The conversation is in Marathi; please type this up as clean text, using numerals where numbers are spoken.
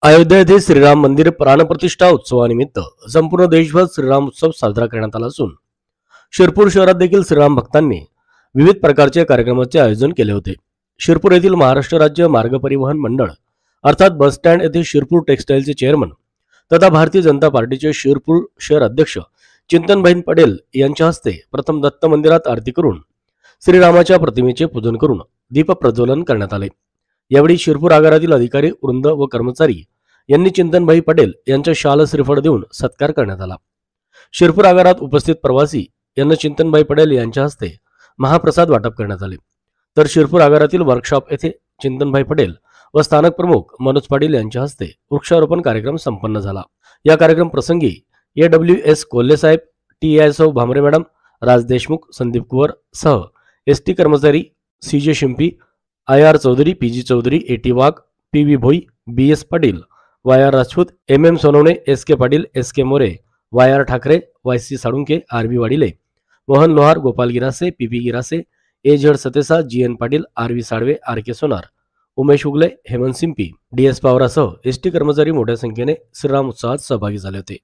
अयोध्या येथे श्रीराम मंदिर प्राणप्रतिष्ठा उत्सवानिमित्त संपूर्ण देशभर श्रीराम उत्सव साजरा करण्यात आला असून शिरपूर शहरात देखील श्रीराम भक्तांनी विविध प्रकारच्या कार्यक्रमाचे आयोजन केले होते। शिरपूर येथील महाराष्ट्र राज्य मार्ग परिवहन मंडळ अर्थात बस स्टँड येथे शिरपूर टेक्सटाईलचे चेअरमन तथा भारतीय जनता पार्टीचे शिरपूर शहर अध्यक्ष चिंतनभाई पटेल यांच्या हस्ते प्रथम दत्त मंदिरात आरती करून श्रीरामाच्या प्रतिमेचे पूजन करून दीप प्रज्वलन करण्यात आले। यावेळी शिरपूर आगारातील अधिकारी वृंद व कर्मचारी यांनी चिंतनभाई पटेल यांच्या शाल श्रीफळ देऊन सत्कार करण्यात आला। शिरपूर आगारात उपस्थित प्रवासी यांना चिंतनभाई पटेल यांच्या हस्ते महाप्रसाद वाटप करण्यात आले। तर शिरपूर आगारातील वर्कशॉप येथे चिंतनभाई पटेल व स्थानक प्रमुख मनोज पाटील यांच्या हस्ते वृक्षारोपण कार्यक्रम संपन्न झाला। या कार्यक्रम प्रसंगी AWS कोल्हे साहेब, TISO भामरे मॅडम, राज देशमुख, संदीप कुवर सह ST कर्मचारी CJ Shimpi, IR Chaudhari, PG Chaudhari, AT Wagh, PV Bhoi, BS Patil, YR Rajput, MM Sonawane, SK Patil, SK More, YR Thackeray, YC Salunke, RB Wadile, Mohan Lohar, Gopal Girase, PP Girase, AZ सतेसा, GN Patil, RV Salve, RK Sonar, Umesh Ugale, Hemant Simpy, DS पावरासह ST कर्मचारी मोठ्या संख्येने श्रीराम उत्सवात सहभागी झाले होते।